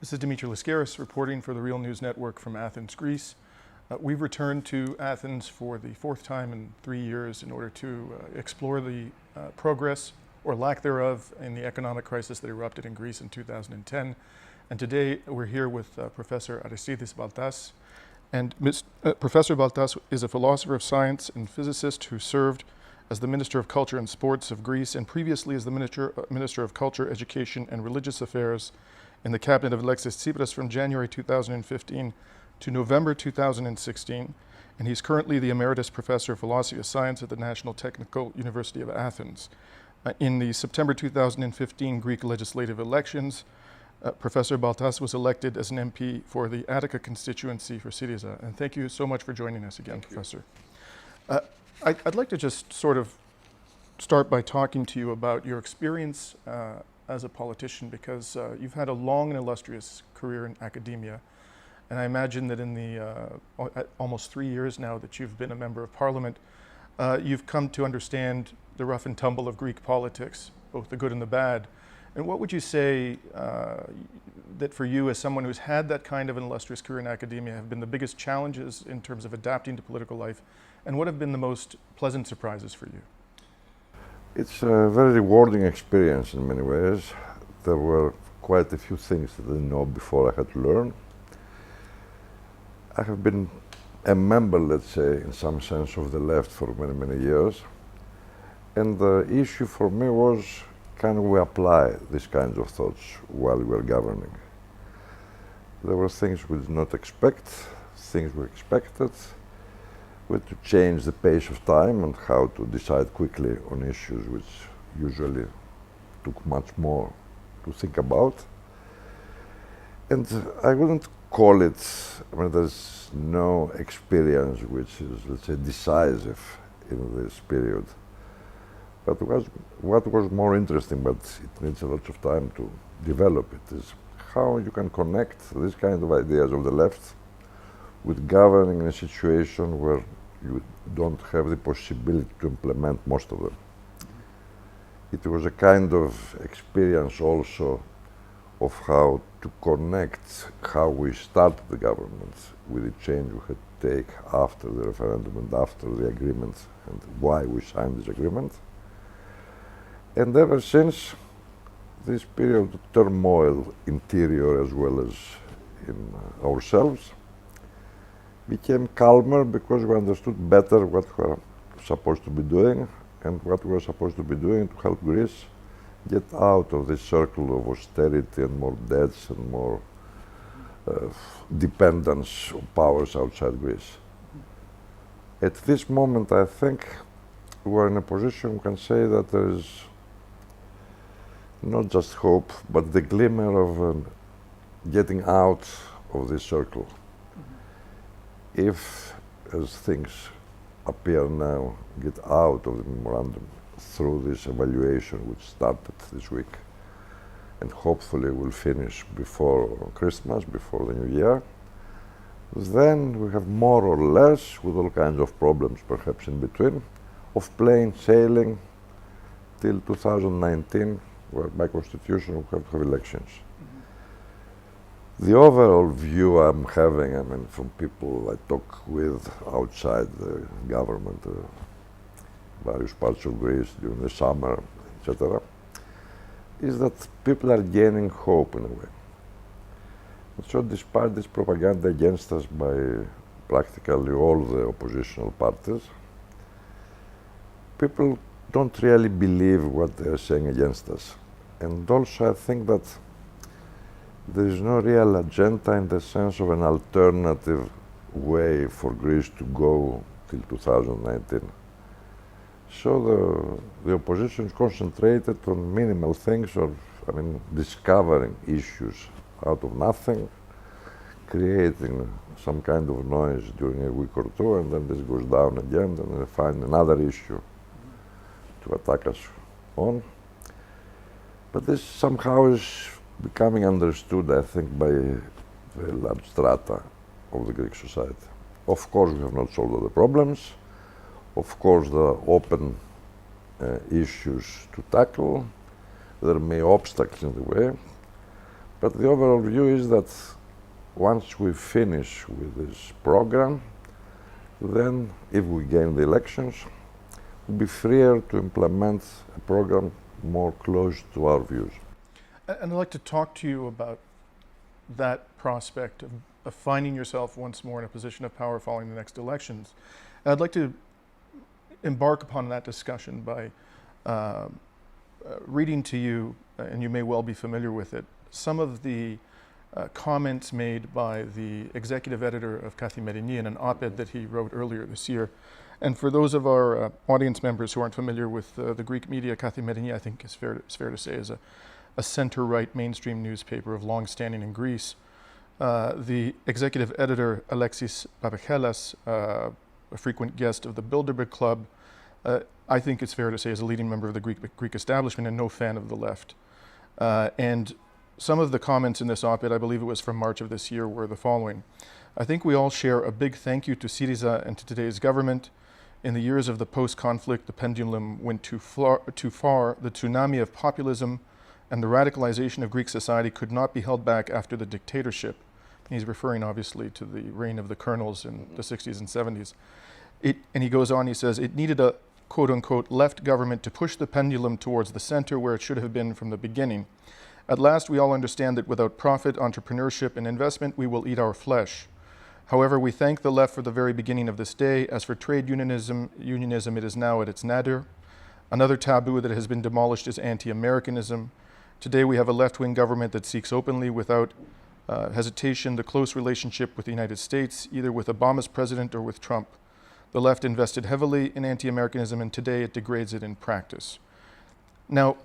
This is Dimitri Lascaris reporting for the Real News Network from Athens, Greece. We've returned to Athens for the fourth time in 3 years in order to explore the progress or lack thereof in the economic crisis that erupted in Greece in 2010. And today we're here with Professor Aristidis Baltas. And Professor Baltas is a philosopher of science and physicist who served as the Minister of Culture and Sports of Greece and previously as the Minister of Culture, Education and Religious Affairs in the cabinet of Alexis Tsipras from January 2015 to November 2016, and he's currently the Emeritus Professor of Philosophy of Science at the National Technical University of Athens. In the September 2015 Greek legislative elections, Professor Baltas was elected as an MP for the Attica constituency for Syriza. And thank you so much for joining us again, Professor. I'd like to just sort of start by talking to you about your experience as a politician, because you've had a long and illustrious career in academia. And I imagine that in the almost 3 years now that you've been a member of parliament, you've come to understand the rough and tumble of Greek politics, both the good and the bad. And what would you say that for you, as someone who's had that kind of an illustrious career in academia, have been the biggest challenges in terms of adapting to political life? And what have been the most pleasant surprises for you? It's a very rewarding experience in many ways. There were quite a few things that I didn't know before I had to learn. I have been a member, let's say, in some sense, of the left for many, many years. And the issue for me was, can we apply these kinds of thoughts while we were governing? There were things we did not expect, things we expected. We had to change the pace of time and how to decide quickly on issues which usually took much more to think about. And I wouldn't call it, there's no experience which is, let's say, decisive in this period. But what was more interesting, but it needs a lot of time to develop it, is how you can connect these kind of ideas of the left with governing in a situation where you don't have the possibility to implement most of them. It was a kind of experience also of how to connect how we started the government with the change we had to take after the referendum and after the agreement and why we signed this agreement. And ever since, this period of turmoil, interior as well as in ourselves, became calmer because we understood better what we were supposed to be doing and what we were supposed to be doing to help Greece get out of this circle of austerity and more debts and more dependence on powers outside Greece. At this moment, I think we're in a position we can say that there is not just hope, but the glimmer of getting out of this circle. If, as things appear now, get out of the memorandum through this evaluation which started this week and hopefully will finish before Christmas, before the New Year, then we have more or less, with all kinds of problems perhaps in between, of plain sailing till 2019, where by constitution we have to have elections. The overall view I'm having, from people I talk with outside the government, various parts of Greece during the summer, etc., is that people are gaining hope in a way. And so despite this propaganda against us by practically all the oppositional parties, people don't really believe what they're saying against us. And also I think that there is no real agenda in the sense of an alternative way for Greece to go till 2019. So the opposition is concentrated on minimal things, or discovering issues out of nothing, creating some kind of noise during a week or two, and then this goes down again, and they find another issue to attack us on. But this somehow is becoming understood, I think, by very large strata of the Greek society. Of course, we have not solved all the problems. Of course, there are open issues to tackle. There may be obstacles in the way. But the overall view is that once we finish with this program, then if we gain the elections, we'll be freer to implement a program more close to our views. And I'd like to talk to you about that prospect of finding yourself once more in a position of power following the next elections. And I'd like to embark upon that discussion by reading to you, and you may well be familiar with it, some of the comments made by the executive editor of Cathy Merini in an op-ed that he wrote earlier this year. And for those of our audience members who aren't familiar with the Greek media, Cathy Merini, I think it's fair to say, is a center-right mainstream newspaper of long-standing in Greece. The executive editor, Alexis Papachelas, a frequent guest of the Bilderberg Club, I think it's fair to say is a leading member of the Greek establishment and no fan of the left. And some of the comments in this op-ed, I believe it was from March of this year, were the following. I think we all share a big thank you to Syriza and to today's government. In the years of the post-conflict, the pendulum went too far. The tsunami of populism and the radicalization of Greek society could not be held back after the dictatorship. He's referring obviously to the reign of the colonels in the 60s and 70s. And he goes on, he says, it needed a quote-unquote left government to push the pendulum towards the center where it should have been from the beginning. At last, we all understand that without profit, entrepreneurship, and investment, we will eat our flesh. However, we thank the left for the very beginning of this day. As for trade unionism, it is now at its nadir. Another taboo that has been demolished is anti-Americanism. Today, we have a left-wing government that seeks openly, without hesitation, the close relationship with the United States, either with Obama's president or with Trump. The left invested heavily in anti-Americanism, and today it degrades it in practice. Now,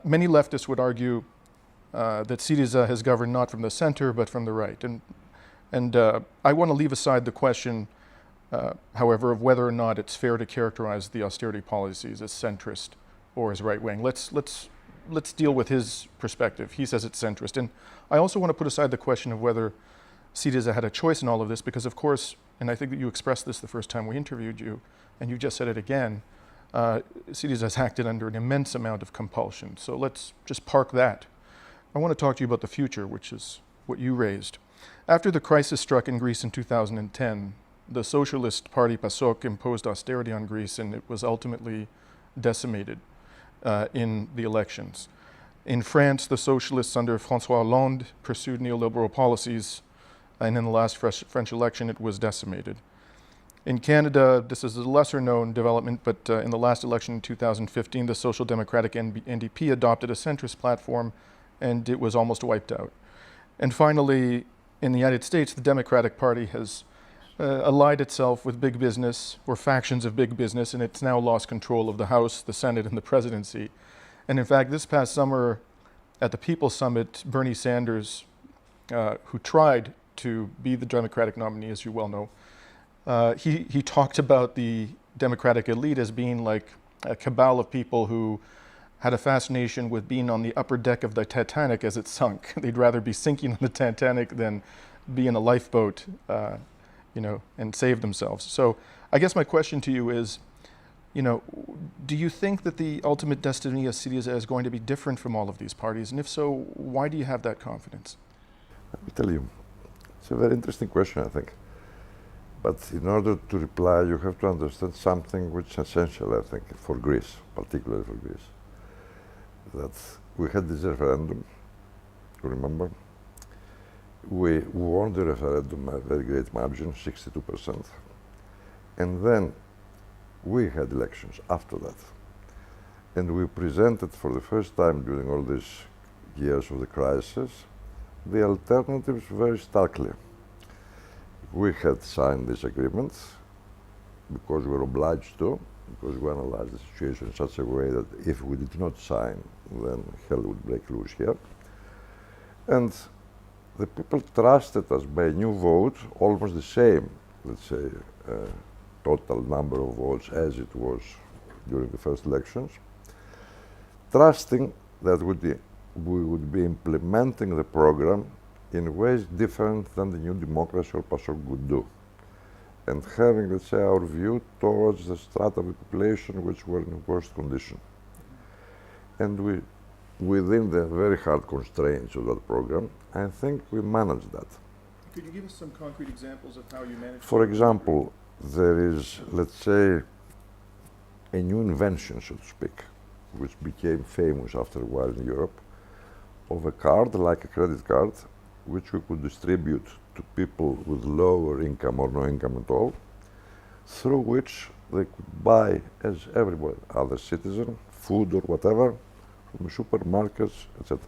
many leftists would argue that Syriza has governed not from the center, but from the right. And I want to leave aside the question, however, of whether or not it's fair to characterize the austerity policies as centrist or as right-wing. Let's deal with his perspective. He says it's centrist. And I also want to put aside the question of whether Syriza had a choice in all of this, because of course, and I think that you expressed this the first time we interviewed you, and you just said it again, Syriza has acted under an immense amount of compulsion. So let's just park that. I want to talk to you about the future, which is what you raised. After the crisis struck in Greece in 2010, the Socialist Party PASOK imposed austerity on Greece, and it was ultimately decimated in the elections. In France, the socialists under François Hollande pursued neoliberal policies, and in the last French election, it was decimated. In Canada, this is a lesser-known development, but in the last election in 2015, the Social Democratic NDP adopted a centrist platform, and it was almost wiped out. And finally, in the United States, the Democratic Party has allied itself with big business, or factions of big business, and it's now lost control of the House, the Senate, and the presidency. And in fact, this past summer at the People's Summit, Bernie Sanders, who tried to be the Democratic nominee, as you well know, he talked about the Democratic elite as being like a cabal of people who had a fascination with being on the upper deck of the Titanic as it sunk. They'd rather be sinking on the Titanic than be in a lifeboat, and save themselves. So I guess my question to you is, do you think that the ultimate destiny of Syriza is going to be different from all of these parties? And if so, why do you have that confidence? Let me tell you, it's a very interesting question, I think. But in order to reply, you have to understand something which is essential, I think, for Greece, particularly for Greece. That we had this referendum, you remember? We won the referendum by a very great margin, 62%. And then we had elections after that. And we presented for the first time during all these years of the crisis, the alternatives very starkly. We had signed this agreement because we were obliged to, because we analyzed the situation in such a way that if we did not sign, then hell would break loose here. And the people trusted us by a new vote, almost the same, let's say, total number of votes as it was during the first elections, trusting that we would be implementing the program in ways different than the New Democracy or PASOK would do, and having, let's say, our view towards the strata of the population which were in worst condition. And we within the very hard constraints of that program, I think we managed that. Could you give us some concrete examples of how you managed? For example, there is, let's say, a new invention, so to speak, which became famous after a while in Europe, of a card, like a credit card, which we could distribute to people with lower income or no income at all, through which they could buy, as everybody, other citizen, food or whatever, from supermarkets, etc.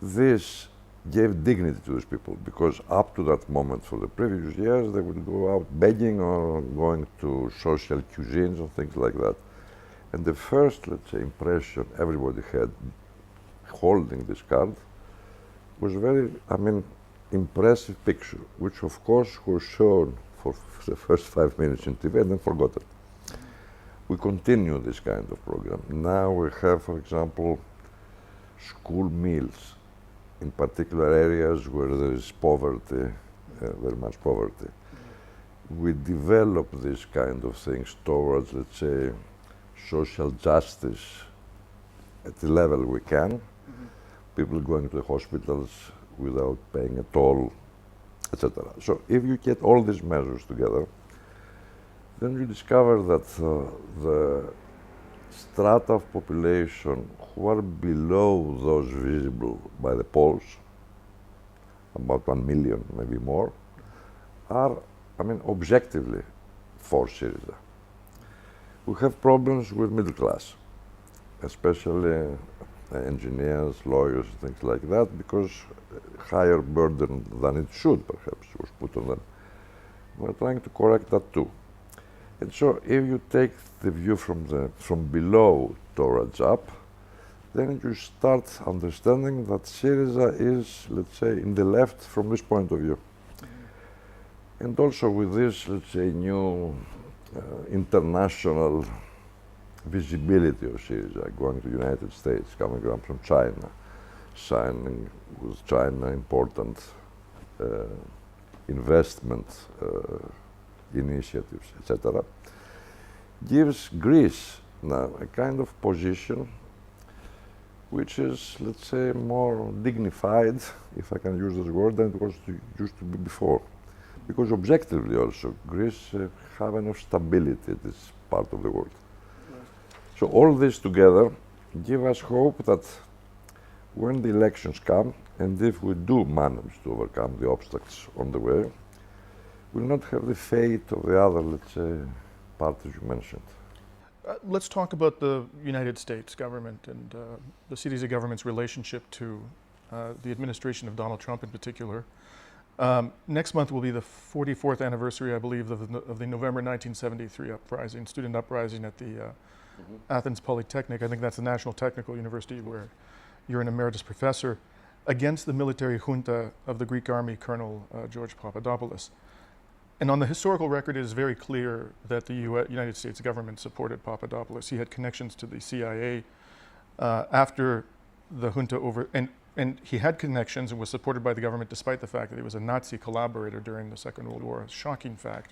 This gave dignity to these people, because up to that moment, for the previous years, they would go out begging or going to social cuisines and things like that. And the first, let's say, impression everybody had holding this card was very, impressive picture, which of course was shown for the first 5 minutes in TV and then forgotten. We continue this kind of program. Now we have, for example, school meals in particular areas where there is poverty, very much poverty. We develop these kind of things towards, let's say, social justice at the level we can. People going to the hospitals without paying at all, etc. So if you get all these measures together, then you discover that the strata of population who are below those visible by the polls, about 1 million, maybe more, are, objectively for Syriza. We have problems with middle class, especially engineers, lawyers, things like that, because higher burden than it should, perhaps, was put on them. We're trying to correct that too. And so if you take the view from below towards up, then you start understanding that Syriza is, let's say, in the left from this point of view. And also with this, let's say, new international visibility of Syriza, going to the United States, coming up from China, signing with China important investment initiatives, etc., gives Greece now a kind of position which is, let's say, more dignified, if I can use this word, than it was used to be before. Because objectively also, Greece have enough stability in this part of the world. So all this together give us hope that when the elections come, and if we do manage to overcome the obstacles on the way, we'll not have the fate of the other, let's say, parties you mentioned. Let's talk about the United States government and the Syriza government's relationship to the administration of Donald Trump in particular. Next month will be the 44th anniversary, I believe, of the November 1973 uprising, student uprising at the Athens Polytechnic. I think that's the National Technical University where you're an emeritus professor, against the military junta of the Greek army, Colonel George Papadopoulos. And on the historical record, it is very clear that the United States government supported Papadopoulos. He had connections to the CIA after the junta and he had connections and was supported by the government despite the fact that he was a Nazi collaborator during the Second World War, a shocking fact.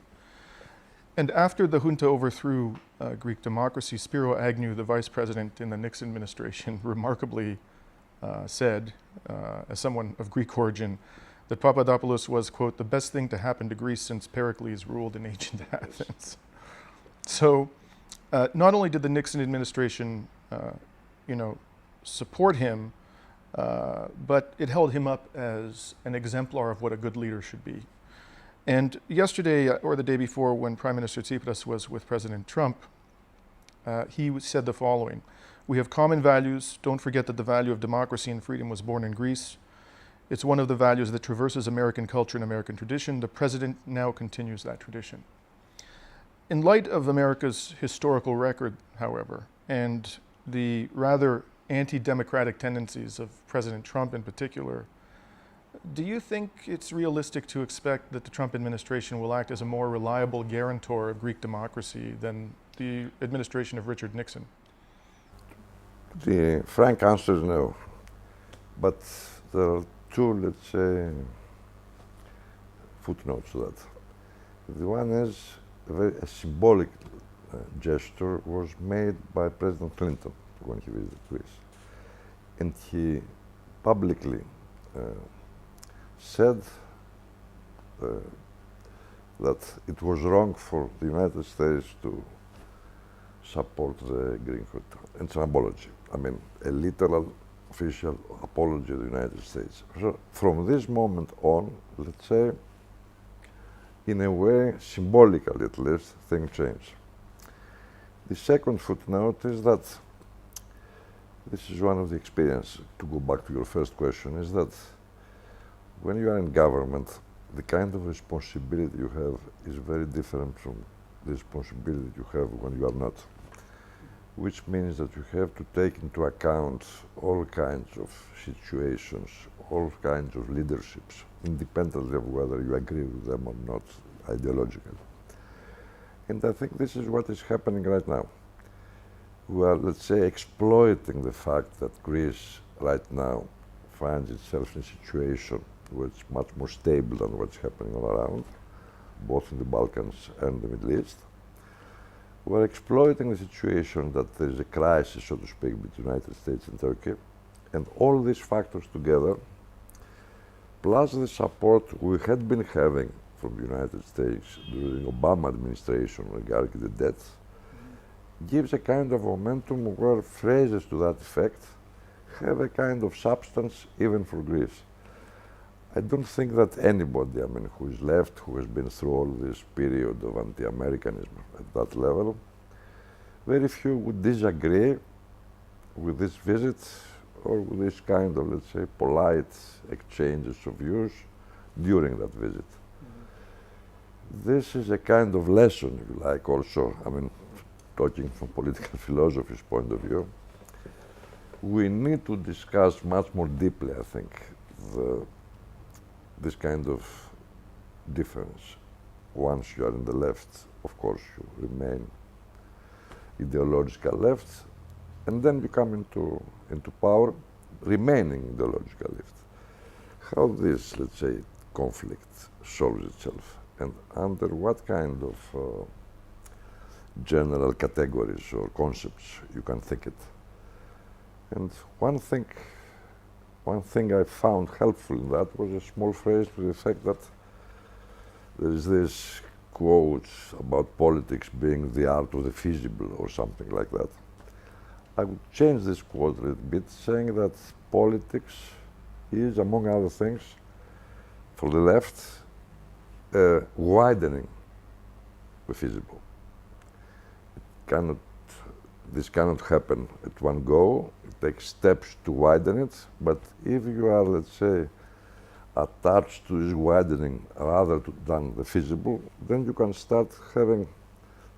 And after the junta overthrew Greek democracy, Spiro Agnew, the vice president in the Nixon administration, remarkably said, as someone of Greek origin, that Papadopoulos was, quote, the best thing to happen to Greece since Pericles ruled in ancient Athens. So not only did the Nixon administration, support him, but it held him up as an exemplar of what a good leader should be. And yesterday, or the day before, when Prime Minister Tsipras was with President Trump, he said the following: "We have common values. Don't forget that the value of democracy and freedom was born in Greece. It's one of the values that traverses American culture and American tradition. The president now continues that tradition." In light of America's historical record, however, and the rather anti-democratic tendencies of President Trump in particular, do you think it's realistic to expect that the Trump administration will act as a more reliable guarantor of Greek democracy than the administration of Richard Nixon? The frank answer is no. But there are two, let's say, footnotes to that. The one is a symbolic gesture was made by President Clinton when he visited Greece. and he publicly said that it was wrong for the United States to support the Green Card. It's an apology. I mean, a literal official apology of the United States. So from this moment on, let's say, in a way, symbolically at least, things change. The second footnote is that this is one of the experiences, to go back to your first question, is that when you are in government, the kind of responsibility you have is very different from the responsibility you have when you are not. Which means that you have to take into account all kinds of situations, all kinds of leaderships, independently of whether you agree with them or not ideologically. And I think this is what is happening right now. We are, let's say, exploiting the fact that Greece right now finds itself in a situation which is much more stable than what's happening all around, both in the Balkans and the Middle East. We're exploiting the situation that there is a crisis, so to speak, between the United States and Turkey, and all these factors together, plus the support we had been having from the United States during the Obama administration regarding the debt, gives a kind of momentum where phrases to that effect have a kind of substance even for Greece. I don't think that anybody, I mean, who is left, who has been through all this period of anti-Americanism at that level, very few would disagree with this visit or with this kind of, let's say, polite exchanges of views during that visit. This is a kind of lesson, if you like, also, I mean, talking from political philosophy's point of view. We need to discuss much more deeply, I think, this kind of difference. Once you are in the left, of course, you remain ideological left, and then you come into power, remaining ideological left. How this, let's say, conflict solves itself, and under what kind of general categories or concepts you can think it. And one thing I found helpful in that was a small phrase to the effect that there is this quote about politics being the art of the feasible or something like that. I would change this quote a little bit, saying that politics is, among other things, for the left, widening the feasible. This cannot happen at one go. It takes steps to widen it, but if you are, let's say, attached to this widening rather than the feasible, then you can start having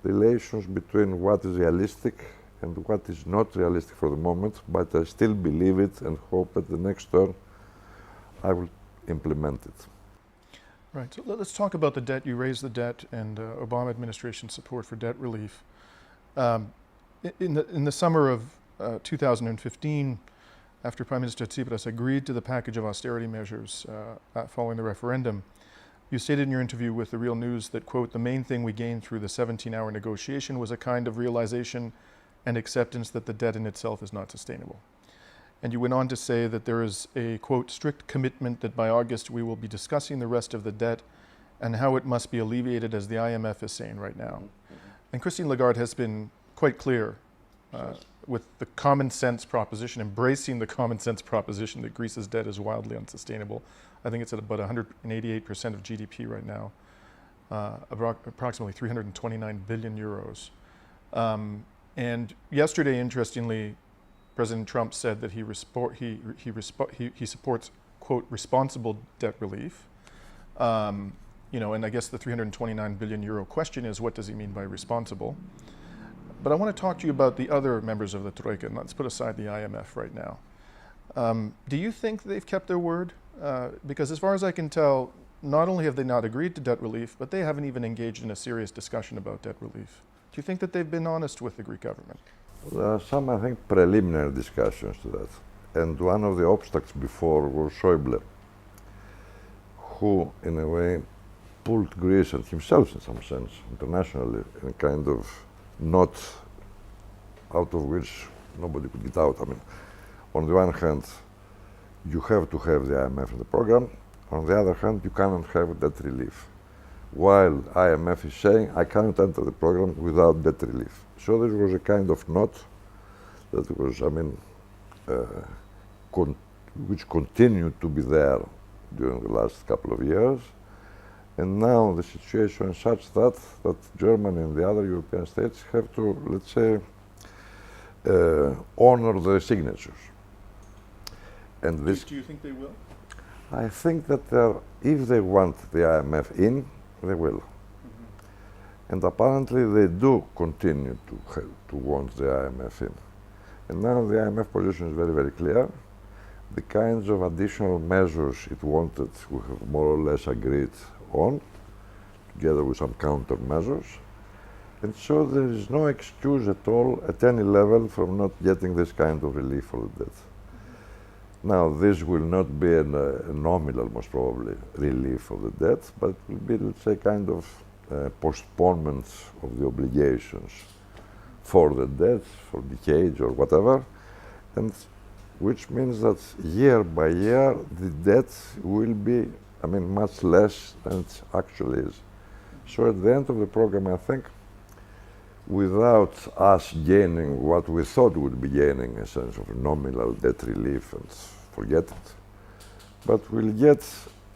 relations between what is realistic and what is not realistic for the moment, but I still believe it and hope that the next turn I will implement it. Right, so let's talk about the debt. You raised the debt and Obama administration support for debt relief. In the summer of 2015, after Prime Minister Tsipras agreed to the package of austerity measures following the referendum, you stated in your interview with The Real News that, quote, the main thing we gained through the 17-hour negotiation was a kind of realization and acceptance that the debt in itself is not sustainable. And you went on to say that there is a, quote, strict commitment that by August we will be discussing the rest of the debt and how it must be alleviated, as the IMF is saying right now. And Christine Lagarde has been quite clear with the common sense proposition, embracing the common sense proposition that Greece's debt is wildly unsustainable. I think it's at about 188% of GDP right now, approximately 329 billion euros. And yesterday, interestingly, President Trump said that he supports, quote, responsible debt relief. You know, and I guess the 329 billion euro question is, what does he mean by responsible? But I want to talk to you about the other members of the Troika, and let's put aside the IMF right now. Do you think they've kept their word? Because as far as I can tell, not only have they not agreed to debt relief, but they haven't even engaged in a serious discussion about debt relief. Do you think that they've been honest with the Greek government? There are some, I think, preliminary discussions to that. And one of the obstacles before was Schäuble, who, in a way, pulled Greece and himself, in some sense, internationally, in a kind of knot out of which nobody could get out. I mean, on the one hand, you have to have the IMF in the program. On the other hand, you cannot have debt relief. While IMF is saying, I cannot enter the program without debt relief. So there was a kind of note that was, which continued to be there during the last couple of years. And now the situation is such that Germany and the other European states have to, let's say, honor the signatures. And this, Do you think they will? I think that if they want the IMF in, they will. And apparently they do continue to want the IMF in. And now the IMF position is very, very clear. The kinds of additional measures it wanted, we have more or less agreed on, together with some countermeasures. And so there is no excuse at all, at any level, from not getting this kind of relief for the debt. Now, this will not be a nominal, most probably, relief of the debt, but it will be, let's say, kind of postponement of the obligations for the debt, for decades or whatever, and which means that year by year the debt will be, much less than it actually is. So at the end of the program, I think, without us gaining what we thought we would be gaining, a sense of nominal debt relief and forget it, but we'll get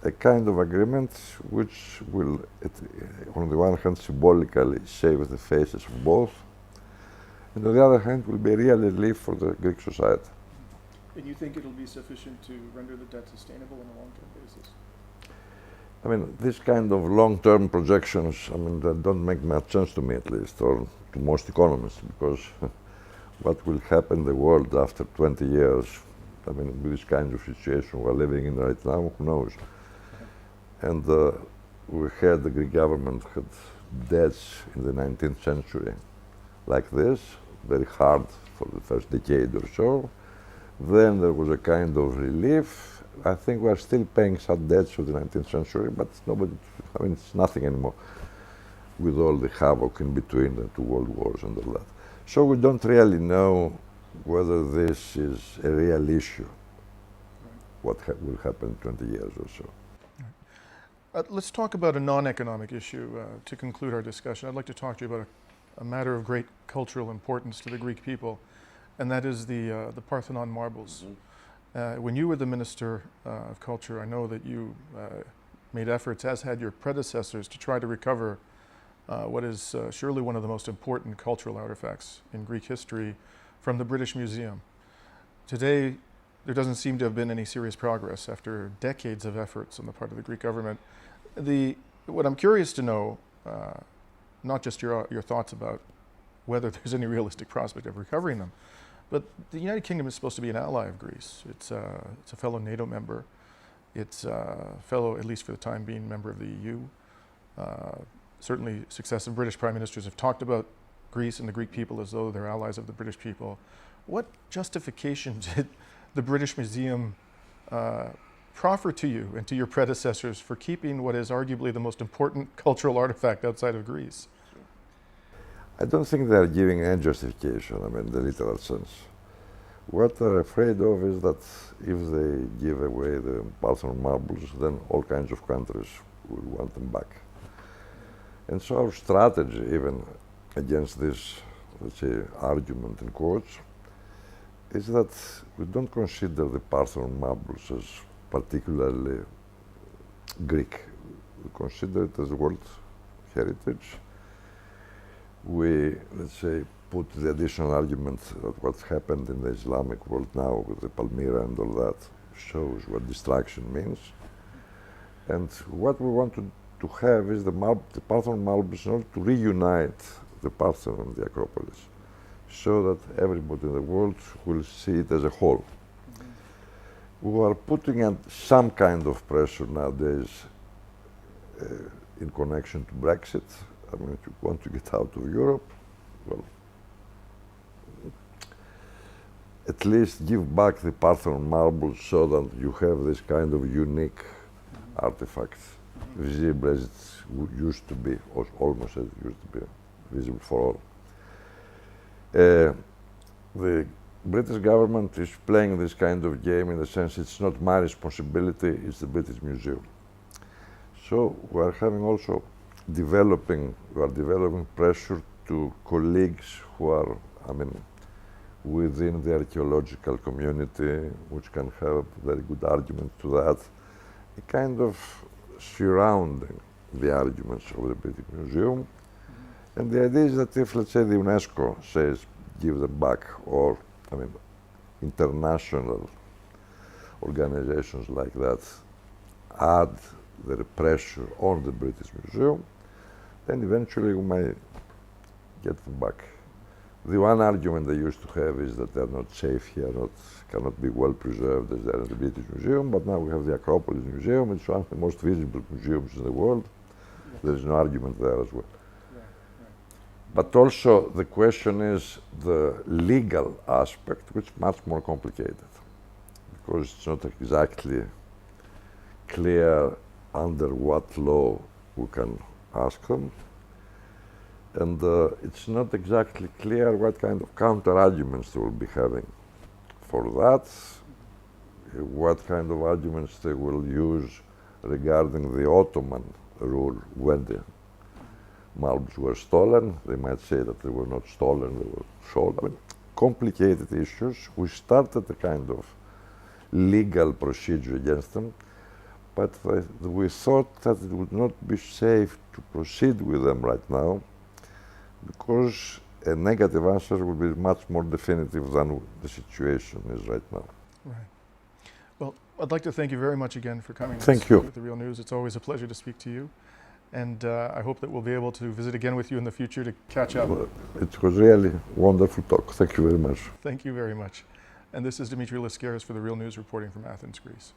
a kind of agreement which will, on the one hand, symbolically save the faces of both, and on the other hand, will be a real relief for the Greek society. And you think it'll be sufficient to render the debt sustainable on a long-term basis? This kind of long-term projections, that don't make much sense to me, at least, or to most economists, because what will happen in the world after 20 years, with this kind of situation we're living in right now, who knows? And the Greek government had debts in the 19th century like this, very hard for the first decade or so. Then there was a kind of relief. I think we are still paying some debts of the 19th century, but it's nothing anymore with all the havoc in between the two world wars and all that. So we don't really know whether this is a real issue, what will happen in 20 years or so. Let's talk about a non-economic issue to conclude our discussion. I'd like to talk to you about a matter of great cultural importance to the Greek people, and that is the Parthenon marbles. When you were the Minister of Culture, I know that you made efforts, as had your predecessors, to try to recover what is surely one of the most important cultural artifacts in Greek history from the British Museum. Today, there doesn't seem to have been any serious progress after decades of efforts on the part of the Greek government. What I'm curious to know, not just your thoughts about whether there's any realistic prospect of recovering them, but the United Kingdom is supposed to be an ally of Greece. It's a fellow NATO member. It's a fellow, at least for the time being, member of the EU. Certainly successive British prime ministers have talked about Greece and the Greek people as though they're allies of the British people. What justification did the British Museum proffer to you and to your predecessors for keeping what is arguably the most important cultural artifact outside of Greece? I don't think they're giving any justification, in the literal sense. What they're afraid of is that if they give away the Parthenon marbles, then all kinds of countries will want them back. And so our strategy, even against this, let's say, argument in quotes, is that we don't consider the Parthenon marbles as particularly Greek. We consider it as world heritage. We, let's say, put the additional argument that what's happened in the Islamic world now with the Palmyra and all that shows what destruction means. And what we want to have is the Parthenon marbles in order to reunite the Parthenon and the Acropolis, so that everybody in the world will see it as a whole. We are putting in some kind of pressure nowadays in connection to Brexit. If you want to get out of Europe, well, at least give back the Parthenon marbles so that you have this kind of unique artifact, visible as it used to be, or almost as it used to be, visible for all. The British government is playing this kind of game in the sense it's not my responsibility, it's the British Museum. So we are having also developing pressure to colleagues who are, within the archaeological community, which can have very good argument to that, a kind of surrounding the arguments of the British Museum. And the idea is that if, let's say, the UNESCO says, give them back, or, international organizations like that add their pressure on the British Museum, then eventually we may get them back. The one argument they used to have is that they're not safe here, cannot be well preserved as they're in the British Museum, but now we have the Acropolis Museum, it's one of the most visible museums in the world. Yes. There is no argument there as well. But also the question is the legal aspect, which is much more complicated, because it's not exactly clear under what law we can ask them, and it's not exactly clear what kind of counter-arguments they will be having for that, what kind of arguments they will use regarding the Ottoman rule when the marbles were stolen. They might say that they were not stolen, they were sold. Complicated issues. We started a kind of legal procedure against them, but we thought that it would not be safe to proceed with them right now, because a negative answer would be much more definitive than the situation is right now. Right. Well, I'd like to thank you very much again for coming Thank you. With The Real News. It's always a pleasure to speak to you. And I hope that we'll be able to visit again with you in the future to catch up. Well, it was really wonderful talk. Thank you very much. Thank you very much. And this is Dimitri Lascaris for The Real News, reporting from Athens, Greece.